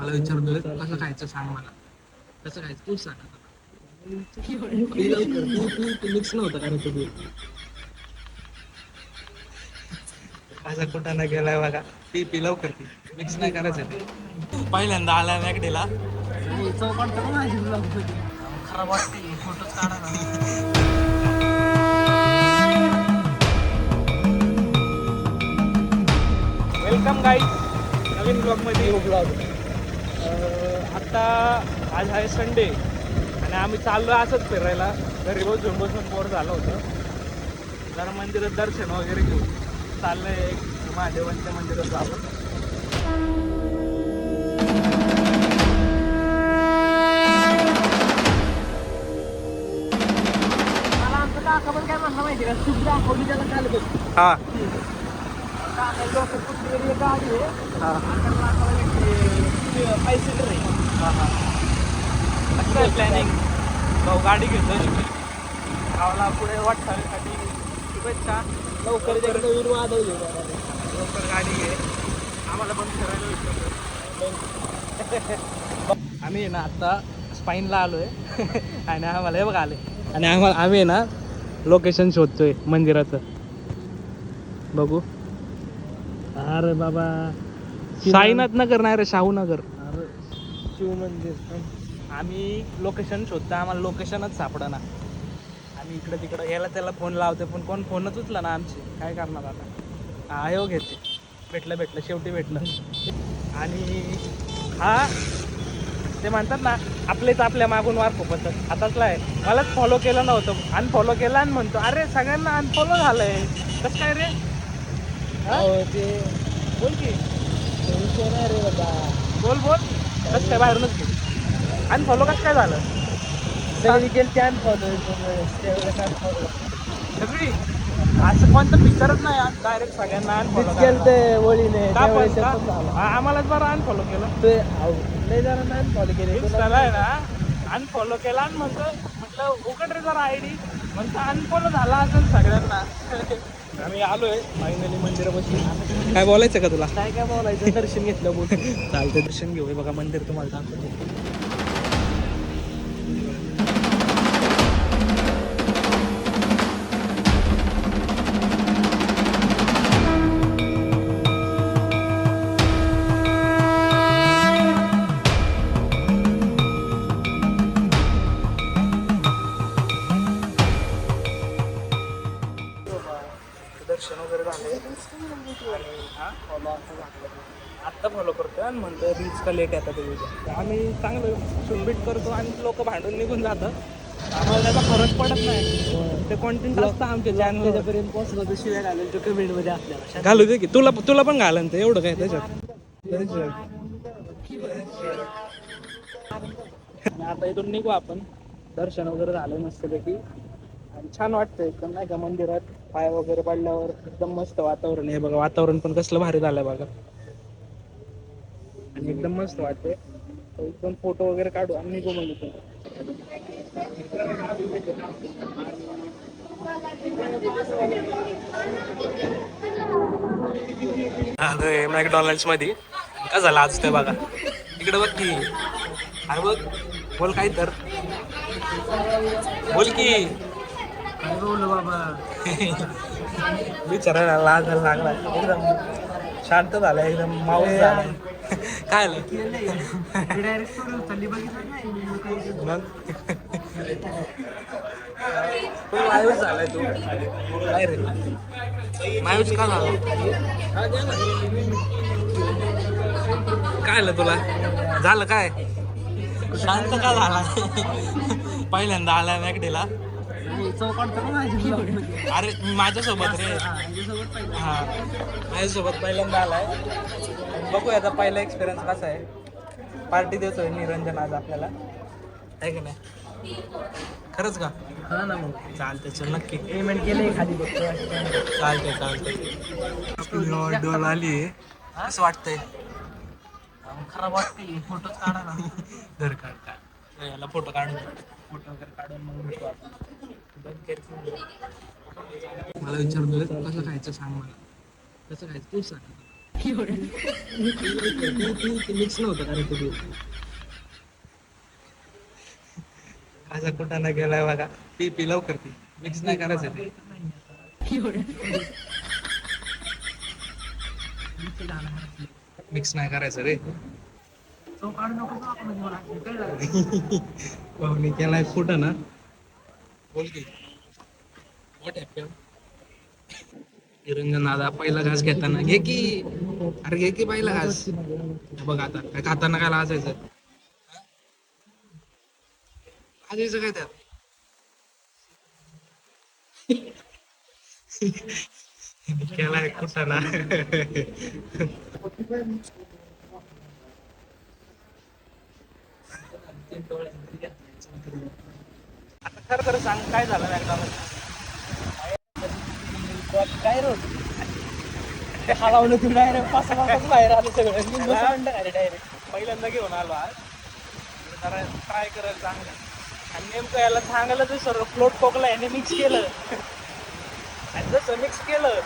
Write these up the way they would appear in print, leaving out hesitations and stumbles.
मला विचारतोय कसं खायचं सांग मला. कसं खायचं तूच सांग. तू मिक्स नव्हतं कारण तू माझा कुठं नाही गेलाय बघा. ती लवकर ती मिक्स नाही करायचं ते. पहिल्यांदा आला मॅकडेला खराब वाटते फोटोच काढा ना. वेलकम गाईज नवीन ब्लॉगमध्ये. आत्ता आज आहे संडे आणि आम्ही चाललो असंच फिरायला. घरी बसून बसून बोर झालं होतं. जरा मंदिरात दर्शन वगैरे घेऊ चाललंय. महादेवांच्या मंदिरात जावं. मला आमचं काका पण काय म्हणणं माहिती का, सुख दाखवली त्याला काल बघ. हा गाडी आहे प्लॅनिंग. भाऊ गाडी घेतोय गावाला पुढे वाटचालीसाठी. शुभेच्छा. लवकर लवकर गाडी घे. आम्हाला पण फिरायला विचारतो. आम्ही ना आता स्पाईनला आलोय आणि आम्हाला हे बघा आले आणि आम्ही ना लोकेशन शोधतोय मंदिराचं. बघू. अरे बाबा साईनाथ नगर नाही रे, शाहू नगर. अरे शिव मंदिर. आम्ही लोकेशन शोधतो, आम्हाला लोकेशनच सापडा ना. आम्ही इकडं तिकडं याला त्याला फोन लावते पण कोण फोनच उचला ना आमची. काय करणार आता. हा हो घेते. भेटलं शेवटी भेटलं. आणि हा ते म्हणतात ना आपलेच आपल्या मागून वार खूपच आताचला आहे. मलाच फॉलो केलं नव्हतं, अनफॉलो केला आणि म्हणतो अरे सगळ्यांना अनफॉलो झालंय कसं काय रे. ते बोल की रे बाबा. बोल कसं काय बाहेरूनच घे. अनफॉलो कसं काय झालं. सगळी गेली अनफॉलो सगळी. असं कोणतं पिक्चरच नाही डायरेक्ट सगळ्यांना अनफॉलो केलं ओळीने. आम्हालाच बरं अनफॉलो केलं ते लय जणांना अनफॉलो केले. त्याला आहे ना अनफॉलो केला आणि म्हटलं उघड रे जरा आयडी. म्हणतो अनफॉलो झाला असेल सगळ्यांना. आम्ही आलोय फायनली मंदिरापाशी. काय बोलायचं का तुला. काय बोलायचं. दर्शन घेतलं बोल. चालतं दर्शन घेऊ. बघा मंदिर तुम्हाला सांगतो. दर्शन वगैरे झाले आणि आत्ता फॉलो करतो आणि म्हणतो रीच का लेट येतात ते. आम्ही चांगलं शुंबीट करतो आणि लोक भांडून निघून जातात. आम्हाला त्याचा फरक पडत नाही. ते कॉन्टेंट असतं आमच्या चॅनलपर्यंत पोहोचलं तर शिवाय घालेल तो कमेंटमध्ये आपल्याला घालू दे की. तुला पण घालन तर एवढं काय त्याच्यात. आता इथून निघू आपण. दर्शन वगैरे झालं मस्तपैकी आणि छान वाटतंय एकदम नाही का. मंदिरात पाय वगैरे पडल्यावर एकदम मस्त वातावरण आहे. बघा वातावरण पण कसलं भारी झालंय बघा आणि एकदम मस्त वाटतंय. एकदम फोटो वगैरे काढू आणि निघू मग इथून. आलोय मॅकडॉनल्ड्स मध्ये. काय झालं आज ते बघा इकडे बघ की. अरे बघ बोल काय तर बोल की. बोल बाबा. विचारायला लाज लागला. एकदम शांत झालाय एकदम माऊस झालाय. काय आलं मग मायूस झालाय तू. काय रे मायूस का झाला. काय आलं तुला. झालं काय शांत का झाला. पहिल्यांदा आलाय मॅकडेला. अरे माझ्यासोबत रे. हा माझ्यासोबत पहिल्यांदा आलाय. बघूया आता पहिला एक्सपिरियन्स कसा आहे. पार्टी देतोय निरंजन आज आपल्याला आहे की नाही. खरंच का. हा ना मग चालतंय चल नक्की. पेमेंट केलंय खाली बघतो. चालतंय डोल आली आहे. कसं वाटतंय. खराब वाटते. फोटोच काढा ना. धर काढ याला फोटो काढून फोटो वगैरे काढून मग भेटू आपण. मला विचारतोय कसं खायचं सांग मला. कसं खायचं तूच सांग. मिक्स नव्हतं कारण ते माझा कुठं ना गेलाय बघा. पी लवकर ती मिक्स नाही करायचं ते. मिक्स नाही करायचं रे. भाऊनी केलाय कुठं ना. बोल की. निरंजन दादा पहिला घास घेताना घे की. अरे घे की पहिला घास. बघ आता काय खाताना काय लाजायचं. लाजायचं काय त्यात. केलाय कुठं ना. आता खरं खरं सांग काय झालं काय रोज ते हलावलं तू डायरेक्ट पाच बाहेर आलं सगळं डायरेक्ट पहिल्यांदा घेऊन आलो आज जरा ट्राय करायला चांगलं आणि नेमकं याला सांगायला तर सर फ्लोट कोकला याने मिक्स केलं आणि जसं मिक्स केलं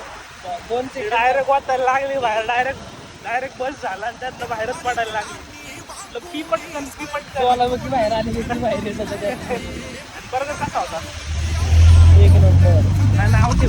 दोन डायरेक्ट वाचायला लागली बाहेर डायरेक्ट बस झाला आणि त्यातलं बाहेरच पडायला लागली पी पटकन बाहेर आली बाहेर बरं कसा होता एक नंबर नाही